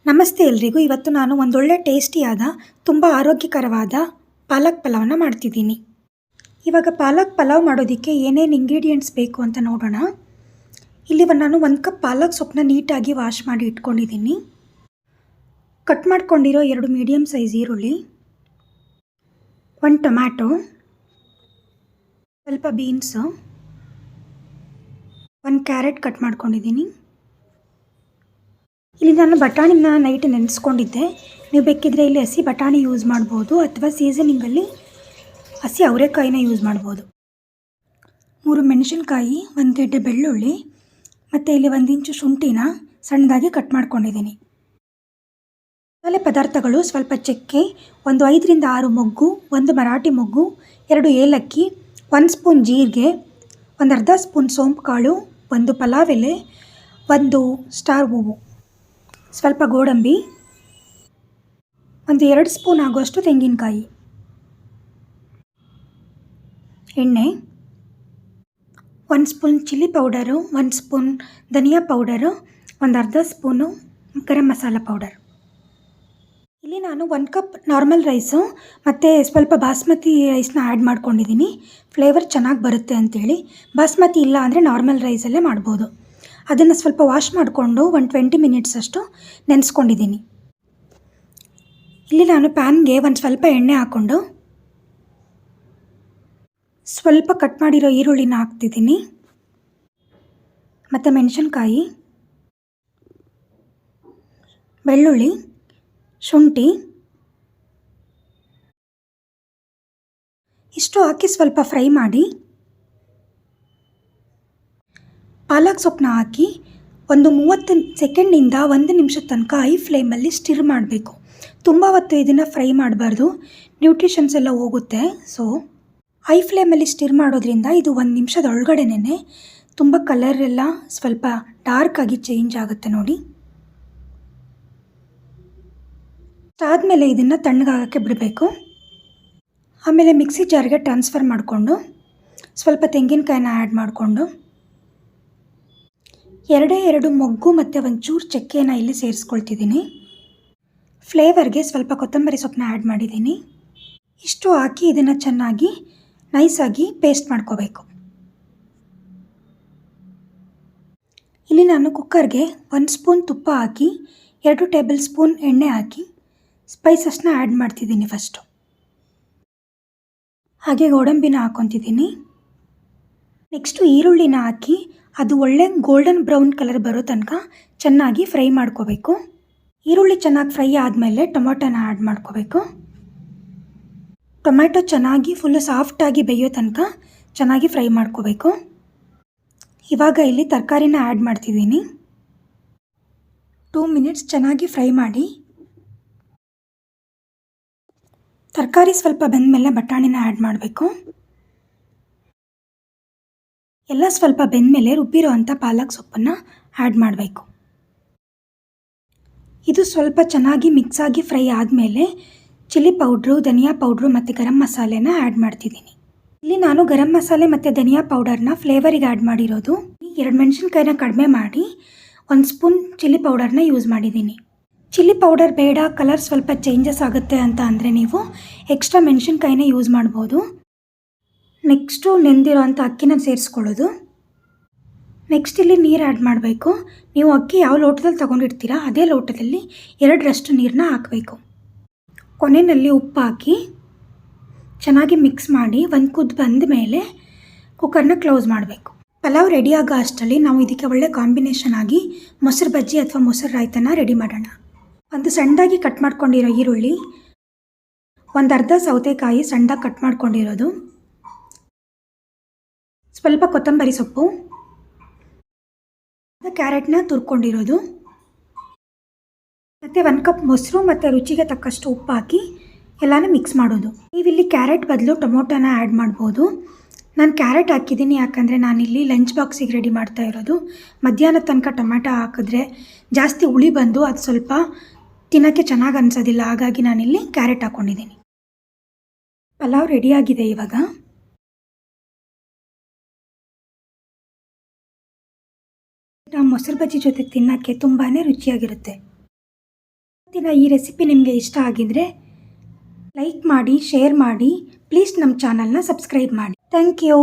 ನಮಸ್ತೆ ಎಲ್ರಿಗೂ. ಇವತ್ತು ನಾನು ಒಂದೊಳ್ಳೆ ಟೇಸ್ಟಿಯಾದ ತುಂಬ ಆರೋಗ್ಯಕರವಾದ ಪಾಲಕ್ ಪಲಾವನ್ನ ಮಾಡ್ತಿದ್ದೀನಿ. ಇವಾಗ ಪಾಲಕ್ ಪಲಾವ್ ಮಾಡೋದಕ್ಕೆ ಏನೇನು ಇಂಗ್ರೀಡಿಯೆಂಟ್ಸ್ ಬೇಕು ಅಂತ ನೋಡೋಣ. ಇಲ್ಲಿ ನಾನು 1 ಕಪ್ ಪಾಲಕ್ ಸೊಪ್ಪನ್ನ ನೀಟಾಗಿ ವಾಶ್ ಮಾಡಿ ಇಟ್ಕೊಂಡಿದ್ದೀನಿ. ಕಟ್ ಮಾಡ್ಕೊಂಡಿರೋ 2 ಮೀಡಿಯಮ್ ಸೈಜ್ ಈರುಳ್ಳಿ, 1 ಟೊಮ್ಯಾಟೊ, ಸ್ವಲ್ಪ ಬೀನ್ಸು, 1 ಕ್ಯಾರೆಟ್ ಕಟ್ ಮಾಡ್ಕೊಂಡಿದ್ದೀನಿ. ಇಲ್ಲಿ ನಾನು ಬಟಾಣಿನ ನೈಟ್ ನೆನೆಸ್ಕೊಂಡಿದ್ದೆ. ನೀವು ಬೇಕಿದ್ರೆ ಇಲ್ಲಿ ಹಸಿ ಬಟಾಣಿ ಯೂಸ್ ಮಾಡ್ಬೋದು ಅಥವಾ ಸೀಸನಿಂಗಲ್ಲಿ ಹಸಿ ಅವರೆಕಾಯಿನ ಯೂಸ್ ಮಾಡ್ಬೋದು. 3 ಮೆಣಸಿನ್ಕಾಯಿ, 1 ಗೆಡ್ಡೆ ಬೆಳ್ಳುಳ್ಳಿ ಮತ್ತು ಇಲ್ಲಿ 1 ಇಂಚು ಶುಂಠಿನ ಸಣ್ಣದಾಗಿ ಕಟ್ ಮಾಡ್ಕೊಂಡಿದ್ದೀನಿ. ಮಸಾಲೆ ಪದಾರ್ಥಗಳು ಸ್ವಲ್ಪ ಚಕ್ಕೆ, 5 ರಿಂದ 6 ಮೊಗ್ಗು, 1 ಮರಾಠಿ ಮೊಗ್ಗು, 2 ಏಲಕ್ಕಿ, 1 ಸ್ಪೂನ್ ಜೀರಿಗೆ, 1 ಅರ್ಧ ಸ್ಪೂನ್ ಸೋಂಪು ಕಾಳು, 1 ಪಲಾವ್ ಎಲೆ, 1 ಸ್ಟಾರ್ ಹೂವು, ಸ್ವಲ್ಪ ಗೋಡಂಬಿ, 2 ಸ್ಪೂನ್ ಆಗುವಷ್ಟು ತೆಂಗಿನಕಾಯಿ, ಎಣ್ಣೆ, 1 ಸ್ಪೂನ್ ಚಿಲ್ಲಿ ಪೌಡರು, 1 ಸ್ಪೂನ್ ಧನಿಯಾ ಪೌಡರು, 1 ಅರ್ಧ ಸ್ಪೂನು ಗರಂ ಮಸಾಲ ಪೌಡರ್. ಇಲ್ಲಿ ನಾನು 1 ಕಪ್ ನಾರ್ಮಲ್ ರೈಸು ಮತ್ತು ಸ್ವಲ್ಪ ಬಾಸ್ಮತಿ ರೈಸ್ನ ಆ್ಯಡ್ ಮಾಡ್ಕೊಂಡಿದ್ದೀನಿ. ಫ್ಲೇವರ್ ಚೆನ್ನಾಗಿ ಬರುತ್ತೆ ಅಂಥೇಳಿ. ಬಾಸ್ಮತಿ ಇಲ್ಲ ಅಂದರೆ ನಾರ್ಮಲ್ ರೈಸಲ್ಲೇ ಮಾಡ್ಬೋದು. ಅದನ್ನು ಸ್ವಲ್ಪ ವಾಶ್ ಮಾಡಿಕೊಂಡು 20 ಮಿನಿಟ್ಸ್ ಅಷ್ಟು ನೆನೆಸ್ಕೊಂಡಿದ್ದೀನಿ. ಇಲ್ಲಿ ನಾನು ಪ್ಯಾನ್ಗೆ ಸ್ವಲ್ಪ ಎಣ್ಣೆ ಹಾಕ್ಕೊಂಡು ಸ್ವಲ್ಪ ಕಟ್ ಮಾಡಿರೋ ಈರುಳ್ಳಿನ ಹಾಕ್ತಿದ್ದೀನಿ ಮತ್ತು ಮೆಣಸಿನ್ಕಾಯಿ, ಬೆಳ್ಳುಳ್ಳಿ, ಶುಂಠಿ ಇಷ್ಟು ಹಾಕಿ ಸ್ವಲ್ಪ ಫ್ರೈ ಮಾಡಿ ಪಾಲಕ್ ಸೊಪ್ಪನ್ನ ಹಾಕಿ ಒಂದು 30 ಸೆಕೆಂಡಿಂದ 1 ನಿಮಿಷದ ತನಕ ಐ ಫ್ಲೇಮಲ್ಲಿ ಸ್ಟಿರ್ ಮಾಡಬೇಕು. ತುಂಬ ಹೊತ್ತು ಇದನ್ನು ಫ್ರೈ ಮಾಡಬಾರ್ದು, ನ್ಯೂಟ್ರಿಷನ್ಸ್ ಎಲ್ಲ ಹೋಗುತ್ತೆ. ಸೊ ಐ ಫ್ಲೇಮಲ್ಲಿ ಸ್ಟಿರ್ ಮಾಡೋದ್ರಿಂದ ಇದು 1 ನಿಮಿಷದ ಒಳಗಡೆನೇ ತುಂಬ ಕಲರ್ ಎಲ್ಲ ಸ್ವಲ್ಪ ಡಾರ್ಕ್ ಆಗಿ ಚೇಂಜ್ ಆಗುತ್ತೆ ನೋಡಿ. ಅದಾದಮೇಲೆ ಇದನ್ನು ತಣ್ಣಗಾಗೋಕ್ಕೆ ಬಿಡಬೇಕು. ಆಮೇಲೆ ಮಿಕ್ಸಿ ಜಾರ್ಗೆ ಟ್ರಾನ್ಸ್ಫರ್ ಮಾಡಿಕೊಂಡು ಸ್ವಲ್ಪ ತೆಂಗಿನಕಾಯಿನ ಆ್ಯಡ್ ಮಾಡಿಕೊಂಡು 2 ಮೊಗ್ಗು ಮತ್ತು 1 ಚೂರು ಚಕ್ಕೆನ ಇಲ್ಲಿ ಸೇರಿಸ್ಕೊಳ್ತಿದ್ದೀನಿ. ಫ್ಲೇವರ್ಗೆ ಸ್ವಲ್ಪ ಕೊತ್ತಂಬರಿ ಸೊಪ್ಪನ್ನ ಆ್ಯಡ್ ಮಾಡಿದ್ದೀನಿ. ಇಷ್ಟು ಹಾಕಿ ಇದನ್ನು ಚೆನ್ನಾಗಿ ನೈಸಾಗಿ ಪೇಸ್ಟ್ ಮಾಡ್ಕೋಬೇಕು. ಇಲ್ಲಿ ನಾನು ಕುಕ್ಕರ್ಗೆ 1 ಸ್ಪೂನ್ ತುಪ್ಪ ಹಾಕಿ 2 ಟೇಬಲ್ ಸ್ಪೂನ್ ಎಣ್ಣೆ ಹಾಕಿ ಸ್ಪೈಸಸ್ನ ಆ್ಯಡ್ ಮಾಡ್ತಿದ್ದೀನಿ. ಫಸ್ಟು ಹಾಗೆ ಗೋಡಂಬಿನ ಹಾಕ್ಕೊತಿದ್ದೀನಿ. ನೆಕ್ಸ್ಟು ಈರುಳ್ಳಿನ ಹಾಕಿ ಅದು ಒಳ್ಳೆ ಗೋಲ್ಡನ್ ಬ್ರೌನ್ ಕಲರ್ ಬರೋ ತನಕ ಚೆನ್ನಾಗಿ ಫ್ರೈ ಮಾಡ್ಕೋಬೇಕು. ಈರುಳ್ಳಿ ಚೆನ್ನಾಗಿ ಫ್ರೈ ಆದಮೇಲೆ ಟೊಮೊಟೊನ ಆ್ಯಡ್ ಮಾಡ್ಕೋಬೇಕು. ಟೊಮ್ಯಾಟೊ ಚೆನ್ನಾಗಿ ಫುಲ್ಲು ಸಾಫ್ಟಾಗಿ ಬೇಯೋ ತನಕ ಚೆನ್ನಾಗಿ ಫ್ರೈ ಮಾಡ್ಕೋಬೇಕು. ಇವಾಗ ಇಲ್ಲಿ ತರಕಾರಿನ ಆ್ಯಡ್ ಮಾಡ್ತಿದ್ದೀನಿ. 2 ಮಿನಿಟ್ಸ್ ಚೆನ್ನಾಗಿ ಫ್ರೈ ಮಾಡಿ ತರಕಾರಿ ಸ್ವಲ್ಪ ಬೆಂದಮೇಲೆ ಬಟಾಣಿನ ಆ್ಯಡ್ ಮಾಡಬೇಕು. ಎಲ್ಲ ಸ್ವಲ್ಪ ಬೆಂದಮೇಲೆ ರುಬ್ಬಿರೋ ಅಂಥ ಪಾಲಕ್ ಸೊಪ್ಪನ್ನು ಆ್ಯಡ್ ಮಾಡಬೇಕು. ಇದು ಸ್ವಲ್ಪ ಚೆನ್ನಾಗಿ ಮಿಕ್ಸಾಗಿ ಫ್ರೈ ಆದಮೇಲೆ ಚಿಲ್ಲಿ ಪೌಡ್ರು, ಧನಿಯಾ ಪೌಡ್ರು ಮತ್ತು ಗರಂ ಮಸಾಲೆನ ಆ್ಯಡ್ ಮಾಡ್ತಿದ್ದೀನಿ. ಇಲ್ಲಿ ನಾನು ಗರಂ ಮಸಾಲೆ ಮತ್ತು ಧನಿಯಾ ಪೌಡರ್ನ ಫ್ಲೇವರಿಗೆ ಆ್ಯಡ್ ಮಾಡಿರೋದು. 2 ಮೆಣಸಿನ್ಕಾಯಿನ ಕಡಿಮೆ ಮಾಡಿ 1 ಸ್ಪೂನ್ ಚಿಲ್ಲಿ ಪೌಡರ್ನ ಯೂಸ್ ಮಾಡಿದ್ದೀನಿ. ಚಿಲ್ಲಿ ಪೌಡರ್ ಬೇಡ, ಕಲರ್ ಸ್ವಲ್ಪ ಚೇಂಜಸ್ ಆಗುತ್ತೆ ಅಂತ ಅಂದರೆ ನೀವು ಎಕ್ಸ್ಟ್ರಾ ಮೆಣಸಿನ್ಕಾಯಿನ ಯೂಸ್ ಮಾಡ್ಬೋದು. ನೆಕ್ಸ್ಟು ನೆಂದಿರೋ ಅಂಥ ಅಕ್ಕಿನ ಸೇರಿಸ್ಕೊಳ್ಳೋದು. ನೆಕ್ಸ್ಟ್ ಇಲ್ಲಿ ನೀರು ಆ್ಯಡ್ ಮಾಡಬೇಕು. ನೀವು ಅಕ್ಕಿ ಯಾವ ಲೋಟದಲ್ಲಿ ತೊಗೊಂಡಿರ್ತೀರ ಅದೇ ಲೋಟದಲ್ಲಿ 2ರಷ್ಟು ನೀರನ್ನ ಹಾಕಬೇಕು. ಕೊನೆಯಲ್ಲಿ ಉಪ್ಪು ಹಾಕಿ ಚೆನ್ನಾಗಿ ಮಿಕ್ಸ್ ಮಾಡಿ 1 ಕುದ್ದು ಬಂದ ಮೇಲೆ ಕುಕ್ಕರ್ನ ಕ್ಲೋಸ್ ಮಾಡಬೇಕು. ಪಲಾವ್ ರೆಡಿ ಆಗೋ ಅಷ್ಟರಲ್ಲಿ ನಾವು ಇದಕ್ಕೆ ಒಳ್ಳೆ ಕಾಂಬಿನೇಷನ್ ಆಗಿ ಮೊಸರು ಬಜ್ಜಿ ಅಥವಾ ಮೊಸರು ರಾಯ್ತನ ರೆಡಿ ಮಾಡೋಣ. 1 ಸಣ್ಣದಾಗಿ ಕಟ್ ಮಾಡ್ಕೊಂಡಿರೋ ಈರುಳ್ಳಿ, 1 ಅರ್ಧ ಸೌತೆಕಾಯಿ ಸಣ್ಣದಾಗಿ ಕಟ್ ಮಾಡ್ಕೊಂಡಿರೋದು, ಸ್ವಲ್ಪ ಕೊತ್ತಂಬರಿ ಸೊಪ್ಪು, ಕ್ಯಾರೆಟ್ನ ತುರ್ಕೊಂಡಿರೋದು ಮತ್ತು 1 ಕಪ್ ಮೊಸರು ಮತ್ತು ರುಚಿಗೆ ತಕ್ಕಷ್ಟು ಉಪ್ಪು ಹಾಕಿ ಎಲ್ಲನೂ ಮಿಕ್ಸ್ ಮಾಡೋದು. ನೀವಿಲ್ಲಿ ಕ್ಯಾರೆಟ್ ಬದಲು ಟೊಮೊಟೊನ ಆ್ಯಡ್ ಮಾಡ್ಬೋದು. ನಾನು ಕ್ಯಾರೆಟ್ ಹಾಕಿದ್ದೀನಿ ಯಾಕಂದರೆ ನಾನಿಲ್ಲಿ ಲಂಚ್ ಬಾಕ್ಸಿಗೆ ರೆಡಿ ಮಾಡ್ತಾ ಇರೋದು. ಮಧ್ಯಾಹ್ನದ ತನಕ ಟೊಮೆಟೊ ಹಾಕಿದ್ರೆ ಜಾಸ್ತಿ ಹುಳಿ ಬಂದು ಅದು ಸ್ವಲ್ಪ ತಿನ್ನೋಕ್ಕೆ ಚೆನ್ನಾಗಿ ಅನಿಸೋದಿಲ್ಲ. ಹಾಗಾಗಿ ನಾನಿಲ್ಲಿ ಕ್ಯಾರೆಟ್ ಹಾಕ್ಕೊಂಡಿದ್ದೀನಿ. ಪಲಾವ್ ರೆಡಿಯಾಗಿದೆ. ಇವಾಗ ಮೊಸರು ಬಜ್ಜಿ ಜೊತೆ ತಿನ್ನೋಕ್ಕೆ ತುಂಬಾ ರುಚಿಯಾಗಿರುತ್ತೆ. ಇವತ್ತಿನ ಈ ರೆಸಿಪಿ ನಿಮಗೆ ಇಷ್ಟ ಆಗಿದ್ರೆ ಲೈಕ್ ಮಾಡಿ, ಶೇರ್ ಮಾಡಿ, ಪ್ಲೀಸ್ ನಮ್ಮ ಚಾನಲ್ನ ಸಬ್ಸ್ಕ್ರೈಬ್ ಮಾಡಿ. Thank you.